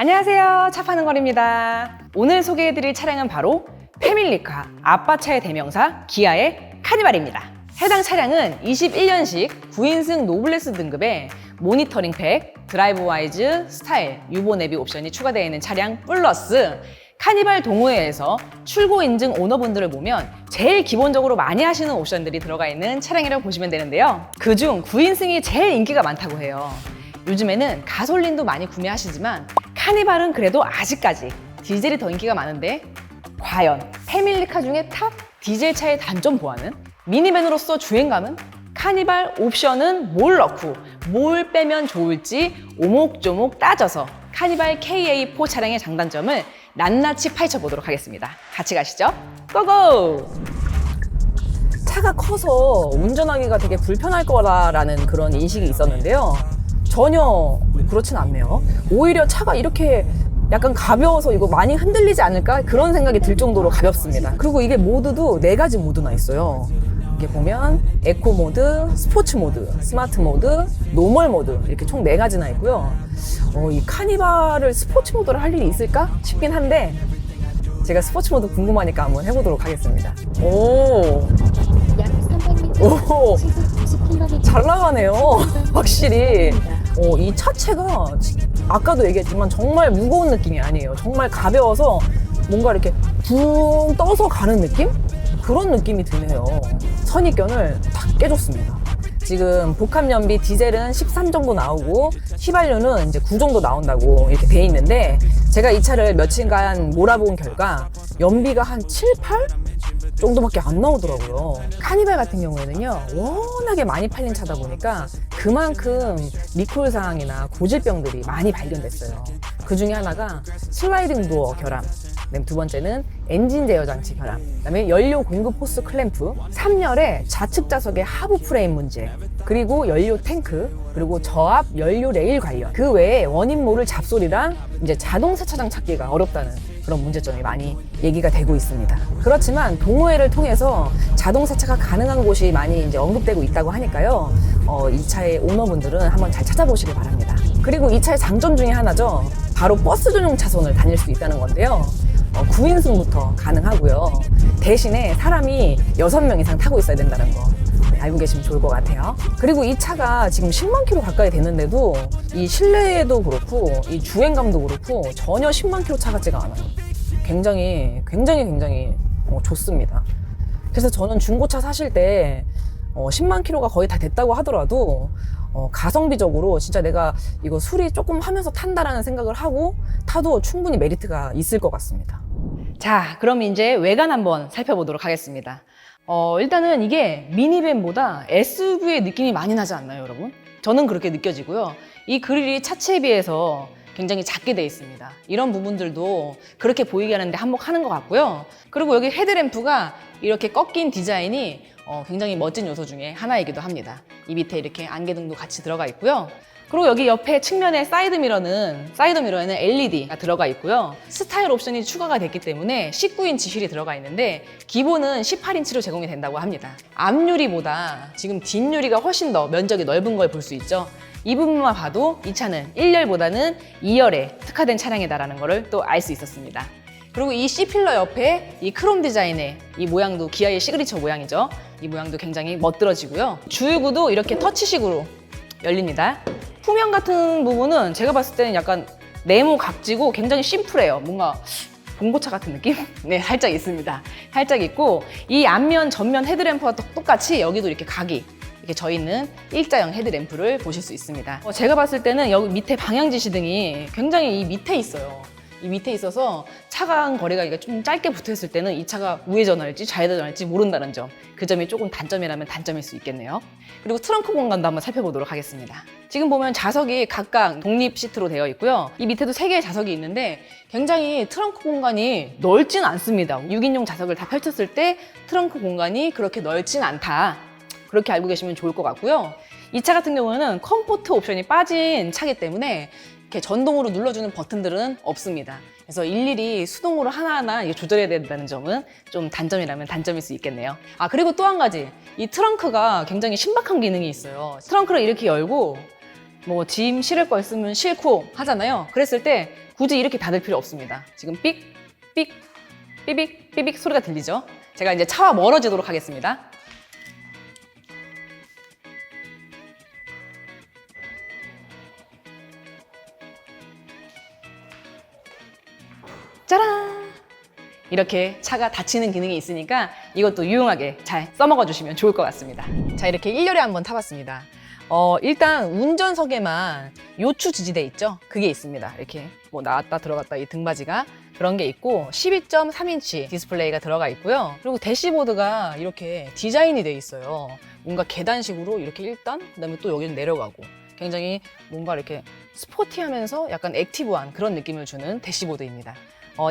안녕하세요, 차 파는 거리입니다. 오늘 소개해드릴 차량은 바로 패밀리카 아빠차의 대명사 기아의 카니발입니다. 해당 차량은 21년식 9인승 노블레스 등급의 모니터링 팩, 드라이브 와이즈, 스타일, 유보 내비 옵션이 추가되어 있는 차량 플러스 카니발 동호회에서 출고 인증 오너분들을 보면 제일 기본적으로 많이 하시는 옵션들이 들어가 있는 차량이라고 보시면 되는데요. 그중 9인승이 제일 인기가 많다고 해요. 요즘에는 가솔린도 많이 구매하시지만 카니발은 그래도 아직까지 디젤이 더 인기가 많은데 과연 패밀리카 중에 탑 디젤 차의 단점 보완은? 미니밴으로서 주행감은? 카니발 옵션은 뭘 넣고 뭘 빼면 좋을지 오목조목 따져서 카니발 KA4 차량의 장단점을 낱낱이 파헤쳐 보도록 하겠습니다. 같이 가시죠. 고고! 차가 커서 운전하기가 되게 불편할 거라는 그런 인식이 있었는데요. 전혀 그렇진 않네요. 오히려 차가 이렇게 약간 가벼워서 이거 많이 흔들리지 않을까? 그런 생각이 들 정도로 가볍습니다. 그리고 이게 모드도 4가지 모드나 있어요. 이게 보면 에코 모드, 스포츠 모드, 스마트 모드, 노멀 모드 이렇게 총 4가지나 있고요. 이 카니발을 스포츠 모드를 할 일이 있을까 싶긴 한데 제가 스포츠 모드 궁금하니까 한번 해보도록 하겠습니다. 오, 잘 나가네요. 확실히 이 차체가 아까도 얘기했지만 정말 무거운 느낌이 아니에요. 정말 가벼워서 뭔가 이렇게 붕 떠서 가는 느낌? 그런 느낌이 드네요. 선입견을 다 깨줬습니다. 지금 복합연비 디젤은 13 정도 나오고 휘발유는 이제 9 정도 나온다고 이렇게 돼 있는데 제가 이 차를 며칠간 몰아본 결과 연비가 한 7, 8 정도밖에 안 나오더라고요. 카니발 같은 경우에는요 워낙에 많이 팔린 차다 보니까 그만큼 리콜 사항이나 고질병들이 많이 발견됐어요. 그 중에 하나가 슬라이딩 도어 결함, 그다음에 두 번째는 엔진 제어 장치 결함, 그다음에 연료 공급 호스 클램프, 3열의 좌측 좌석의 하부 프레임 문제, 그리고 연료 탱크, 그리고 저압 연료 레일 관련, 그 외에 원인 모를 잡소리랑 이제 자동 세차장 찾기가 어렵다는 그런 문제점이 많이 얘기가 되고 있습니다. 그렇지만 동호회를 통해서 자동 세차가 가능한 곳이 많이 이제 언급되고 있다고 하니까요. 이 차의 오너분들은 한번 잘 찾아보시길 바랍니다. 그리고 이 차의 장점 중에 하나죠. 바로 버스 전용 차선을 다닐 수 있다는 건데요. 9인승부터 가능하고요. 대신에 사람이 6명 이상 타고 있어야 된다는 거 알고 계시면 좋을 것 같아요. 그리고 이 차가 지금 10만 킬로 가까이 됐는데도 이 실내도 그렇고 이 주행감도 그렇고 전혀 10만 킬로 차 같지가 않아요. 굉장히 좋습니다. 그래서 저는 중고차 사실 때 10만 킬로가 거의 다 됐다고 하더라도 가성비적으로 진짜 내가 이거 수리 조금 하면서 탄다라는 생각을 하고 타도 충분히 메리트가 있을 것 같습니다. 자, 그럼 이제 외관 한번 살펴보도록 하겠습니다. 일단은 이게 미니밴보다 SUV의 느낌이 많이 나지 않나요, 여러분? 저는 그렇게 느껴지고요. 이 그릴이 차체에 비해서 굉장히 작게 돼 있습니다. 이런 부분들도 그렇게 보이게 하는데 한몫하는 것 같고요. 그리고 여기 헤드램프가 이렇게 꺾인 디자인이 굉장히 멋진 요소 중에 하나이기도 합니다. 이 밑에 이렇게 안개등도 같이 들어가 있고요. 그리고 여기 옆에 측면에 사이드미러에는 LED가 들어가 있고요. 스타일 옵션이 추가가 됐기 때문에 19인치 휠이 들어가 있는데 기본은 18인치로 제공이 된다고 합니다. 앞유리보다 지금 뒷유리가 훨씬 더 면적이 넓은 걸 볼 수 있죠. 이 부분만 봐도 이 차는 1열보다는 2열에 특화된 차량이다라는 것을 또 알 수 있었습니다. 그리고 이 C필러 옆에 이 크롬 디자인의 이 모양도 기아의 시그니처 모양이죠. 이 모양도 굉장히 멋들어지고요. 주유구도 이렇게 터치식으로 열립니다. 후면 같은 부분은 제가 봤을 때는 약간 네모 각지고 굉장히 심플해요. 뭔가 봉고차 같은 느낌? 네, 살짝 있습니다. 살짝 있고 이 앞면, 전면 헤드램프와 똑같이 여기도 이렇게 각이 이렇게 져 있는 일자형 헤드램프를 보실 수 있습니다. 제가 봤을 때는 여기 밑에 방향지시등이 굉장히 이 밑에 있어요. 이 밑에 있어서 차간 거리가 좀 짧게 붙어있을 때는 이 차가 우회전할지 좌회전할지 모른다는 점, 그 점이 조금 단점이라면 단점일 수 있겠네요. 그리고 트렁크 공간도 한번 살펴보도록 하겠습니다. 지금 보면 좌석이 각각 독립 시트로 되어 있고요. 이 밑에도 3개의 좌석이 있는데 굉장히 트렁크 공간이 넓진 않습니다. 6인용 좌석을 다 펼쳤을 때 트렁크 공간이 그렇게 넓진 않다. 그렇게 알고 계시면 좋을 것 같고요. 이 차 같은 경우는 컴포트 옵션이 빠진 차이기 때문에 이렇게 전동으로 눌러주는 버튼들은 없습니다. 그래서 일일이 수동으로 하나하나 조절해야 된다는 점은 좀 단점이라면 단점일 수 있겠네요. 그리고 또 한 가지, 이 트렁크가 굉장히 신박한 기능이 있어요. 트렁크를 이렇게 열고 뭐 짐 실을 거 있으면 실고 하잖아요. 그랬을 때 굳이 이렇게 닫을 필요 없습니다. 지금 삑, 삑, 삐빅, 삐빅 소리가 들리죠? 제가 이제 차와 멀어지도록 하겠습니다. 짜란! 이렇게 차가 닫히는 기능이 있으니까 이것도 유용하게 잘 써먹어 주시면 좋을 것 같습니다. 자, 이렇게 1열에 한번 타봤습니다. 일단 운전석에만 요추 지지대 있죠? 그게 있습니다. 이렇게 뭐 나왔다 들어갔다 이 등받이가 그런 게 있고 12.3인치 디스플레이가 들어가 있고요. 그리고 대시보드가 이렇게 디자인이 돼 있어요. 뭔가 계단식으로 이렇게 1단, 그다음에 또 여기는 내려가고 굉장히 뭔가 이렇게 스포티하면서 약간 액티브한 그런 느낌을 주는 대시보드입니다.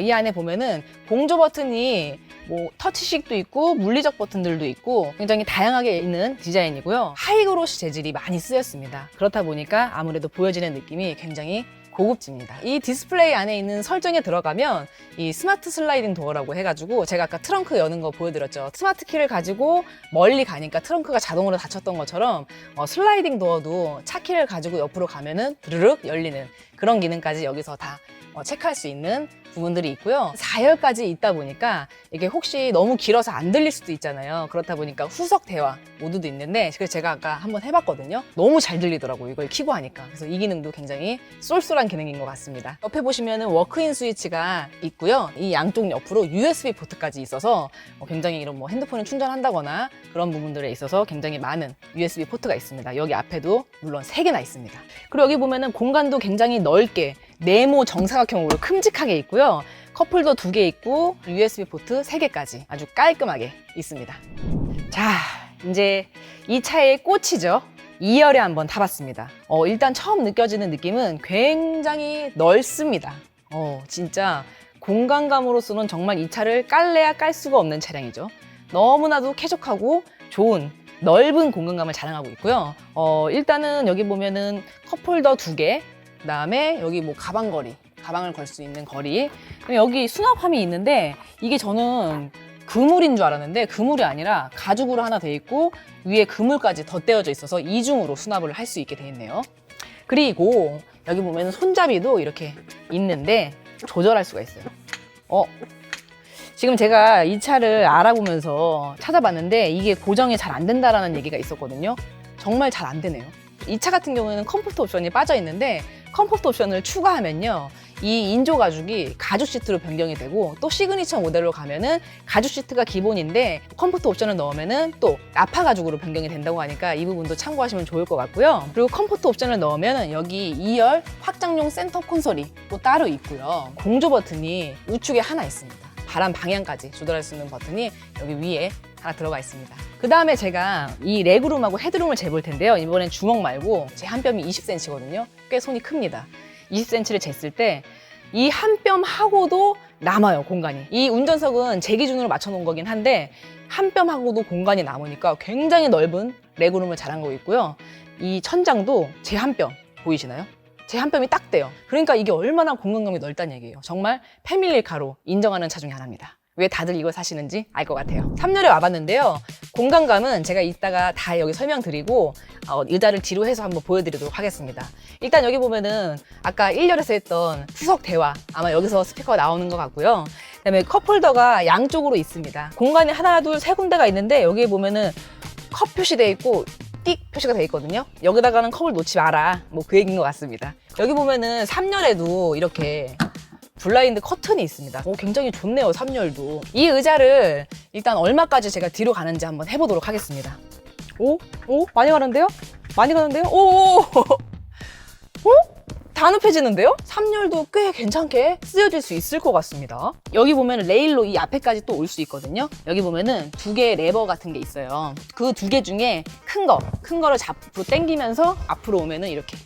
이 안에 보면은 공조 버튼이 뭐 터치식도 있고 물리적 버튼들도 있고 굉장히 다양하게 있는 디자인이고요. 하이그로시 재질이 많이 쓰였습니다. 그렇다 보니까 아무래도 보여지는 느낌이 굉장히 고급집니다. 이 디스플레이 안에 있는 설정에 들어가면 이 스마트 슬라이딩 도어라고 해가지고 제가 아까 트렁크 여는 거 보여드렸죠. 스마트 키를 가지고 멀리 가니까 트렁크가 자동으로 닫혔던 것처럼 슬라이딩 도어도 차 키를 가지고 옆으로 가면은 드르륵 열리는 그런 기능까지 여기서 다 체크할 수 있는 부분들이 있고요. 4열까지 있다 보니까 이게 혹시 너무 길어서 안 들릴 수도 있잖아요. 그렇다 보니까 후석 대화 모드도 있는데 그래서 제가 아까 한번 해봤거든요. 너무 잘 들리더라고요. 이걸 키고 하니까. 그래서 이 기능도 굉장히 쏠쏠한 기능인 것 같습니다. 옆에 보시면은 워크인 스위치가 있고요. 이 양쪽 옆으로 USB 포트까지 있어서 굉장히 이런 뭐 핸드폰을 충전한다거나 그런 부분들에 있어서 굉장히 많은 USB 포트가 있습니다. 여기 앞에도 물론 3개나 있습니다. 그리고 여기 보면은 공간도 굉장히 넓게 네모 정사각형으로 큼직하게 있고요. 컵홀더 2개 있고 USB 포트 3개까지 아주 깔끔하게 있습니다. 자, 이제 이 차의 꽃이죠. 2열에 한번 타봤습니다. 일단 처음 느껴지는 느낌은 굉장히 넓습니다. 진짜 공간감으로서는 정말 이 차를 깔래야 깔 수가 없는 차량이죠. 너무나도 쾌적하고 좋은 넓은 공간감을 자랑하고 있고요. 일단은 여기 보면은 컵홀더 2개, 그다음에 여기 뭐 가방을 걸 수 있는 거리. 여기 수납함이 있는데 이게 저는 그물인 줄 알았는데 그물이 아니라 가죽으로 하나 돼 있고 위에 그물까지 덧대어져 있어서 이중으로 수납을 할 수 있게 돼 있네요. 그리고 여기 보면 손잡이도 이렇게 있는데 조절할 수가 있어요. 지금 제가 이 차를 알아보면서 찾아봤는데 이게 고정이 잘 안 된다라는 얘기가 있었거든요. 정말 잘 안 되네요. 이 차 같은 경우에는 컴포트 옵션이 빠져 있는데 컴포트 옵션을 추가하면요, 이 인조 가죽이 가죽 시트로 변경이 되고 또 시그니처 모델로 가면은 가죽 시트가 기본인데 컴포트 옵션을 넣으면은 또 나파 가죽으로 변경이 된다고 하니까 이 부분도 참고하시면 좋을 것 같고요. 그리고 컴포트 옵션을 넣으면은 여기 2열 확장용 센터 콘솔이 또 따로 있고요. 공조 버튼이 우측에 하나 있습니다. 바람 방향까지 조절할 수 있는 버튼이 여기 위에 하나 들어가 있습니다. 그 다음에 제가 이 레그룸하고 헤드룸을 재볼 텐데요. 이번엔 주먹 말고 제 한 뼘이 20cm거든요. 꽤 손이 큽니다. 20cm를 쟀을 때 이 한 뼘 하고도 남아요, 공간이. 이 운전석은 제 기준으로 맞춰놓은 거긴 한데 한 뼘 하고도 공간이 남으니까 굉장히 넓은 레그룸을 자랑하고 있고요. 이 천장도 제 한 뼘 보이시나요? 제 한 뼘이 딱 돼요. 그러니까 이게 얼마나 공간감이 넓다는 얘기예요. 정말 패밀리카로 인정하는 차 중에 하나입니다. 왜 다들 이걸 사시는지 알 것 같아요. 3열에 와봤는데요. 공간감은 제가 이따가 다 여기 설명드리고 의자를 뒤로 해서 한번 보여드리도록 하겠습니다. 일단 여기 보면은 아까 1열에서 했던 후석 대화, 아마 여기서 스피커가 나오는 것 같고요. 그다음에 컵홀더가 양쪽으로 있습니다. 공간이 하나, 둘, 세 군데가 있는데 여기 보면은 컵 표시되어 있고 띡 표시가 되어 있거든요. 여기다가는 컵을 놓지 마라, 뭐 그 얘기인 것 같습니다. 여기 보면은 3열에도 이렇게 블라인드 커튼이 있습니다. 굉장히 좋네요, 3열도. 이 의자를 일단 얼마까지 제가 뒤로 가는지 한번 해보도록 하겠습니다. 많이 가는데요? 많이 가는데요? 다 눕혀지는데요? 3열도 꽤 괜찮게 쓰여질 수 있을 것 같습니다. 여기 보면 레일로 이 앞에까지 또 올 수 있거든요. 여기 보면은 2개의 레버 같은 게 있어요. 그 2개 중에 큰 거를 앞으로 당기면서 앞으로 오면은 이렇게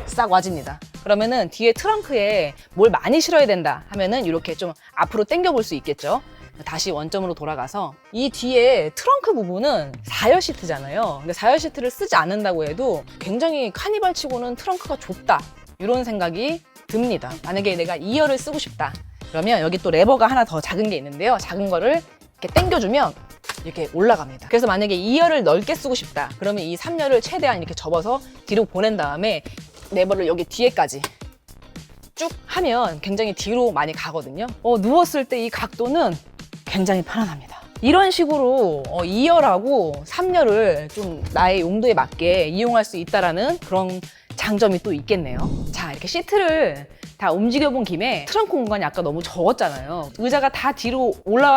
싹 와집니다. 그러면은 뒤에 트렁크에 뭘 많이 실어야 된다 하면은 이렇게 좀 앞으로 당겨 볼 수 있겠죠. 다시 원점으로 돌아가서 이 뒤에 트렁크 부분은 4열 시트잖아요. 근데 4열 시트를 쓰지 않는다고 해도 굉장히 카니발 치고는 트렁크가 좁다, 이런 생각이 듭니다. 만약에 내가 2열을 쓰고 싶다 그러면 여기 또 레버가 하나 더 작은 게 있는데요. 작은 거를 이렇게 당겨주면 이렇게 올라갑니다. 그래서 만약에 2열을 넓게 쓰고 싶다 그러면 이 3열을 최대한 이렇게 접어서 뒤로 보낸 다음에 레버를 여기 뒤에까지 쭉 하면 굉장히 뒤로 많이 가거든요. 누웠을 때 이 각도는 굉장히 편안합니다. 이런 식으로 2열하고 3열을 좀 나의 용도에 맞게 이용할 수 있다라는 그런 장점이 또 있겠네요. 자, 이렇게 시트를 다 움직여본 김에 트렁크 공간이 아까 너무 적었잖아요. 의자가 다 뒤로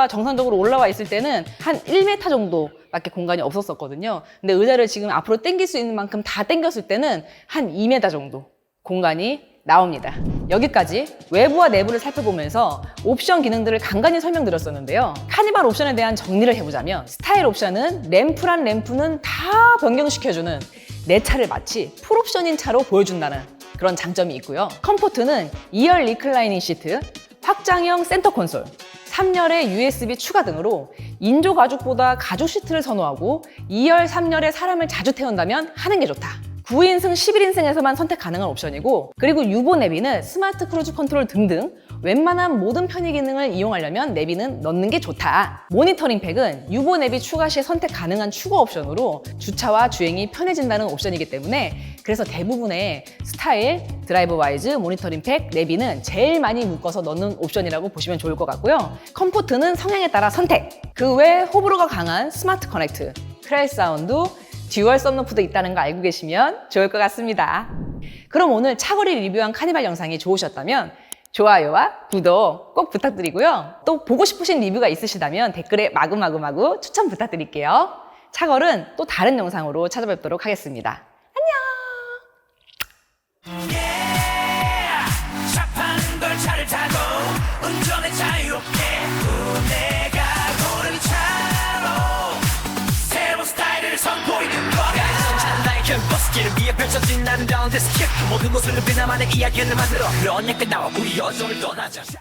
정상적으로 올라와 있을 때는 한 1m 정도밖에 공간이 없었거든요. 근데 의자를 지금 앞으로 당길 수 있는 만큼 다 당겼을 때는 한 2m 정도 공간이 나옵니다. 여기까지 외부와 내부를 살펴보면서 옵션 기능들을 간간히 설명드렸었는데요. 카니발 옵션에 대한 정리를 해보자면 스타일 옵션은 램프란 램프는 다 변경시켜주는 내 차를 마치 풀옵션인 차로 보여준다는 그런 장점이 있고요. 컴포트는 2열 리클라이닝 시트, 확장형 센터 콘솔, 3열의 USB 추가 등으로 인조 가죽보다 가죽 시트를 선호하고 2열, 3열에 사람을 자주 태운다면 하는 게 좋다. 9인승, 11인승에서만 선택 가능한 옵션이고, 그리고 유보 내비는 스마트 크루즈 컨트롤 등등 웬만한 모든 편의 기능을 이용하려면 내비는 넣는 게 좋다. 모니터링 팩은 유보 내비 추가 시 선택 가능한 추가 옵션으로 주차와 주행이 편해진다는 옵션이기 때문에 그래서 대부분의 스타일, 드라이브 와이즈, 모니터링 팩, 내비는 제일 많이 묶어서 넣는 옵션이라고 보시면 좋을 것 같고요. 컴포트는 성향에 따라 선택. 그 외 호불호가 강한 스마트 커넥트, 크레이 사운드, 듀얼 썬루프도 있다는 거 알고 계시면 좋을 것 같습니다. 그럼 오늘 차거리 리뷰한 카니발 영상이 좋으셨다면 좋아요와 구독 꼭 부탁드리고요. 또 보고 싶으신 리뷰가 있으시다면 댓글에 마구마구 추천 부탁드릴게요. 차걸은 또 다른 영상으로 찾아뵙도록 하겠습니다. 샤프한 걸 차를 타고 운전에 자유롭게 내가 고른 차로 새로운 스타일을 선보이는 거야. 나의 캠퍼스길을 위해 펼쳐진 아름다운 데스크 모든 곳을 누비 나만의 이야기를 만들어 그런 약간 나와 우리 여정을 떠나자.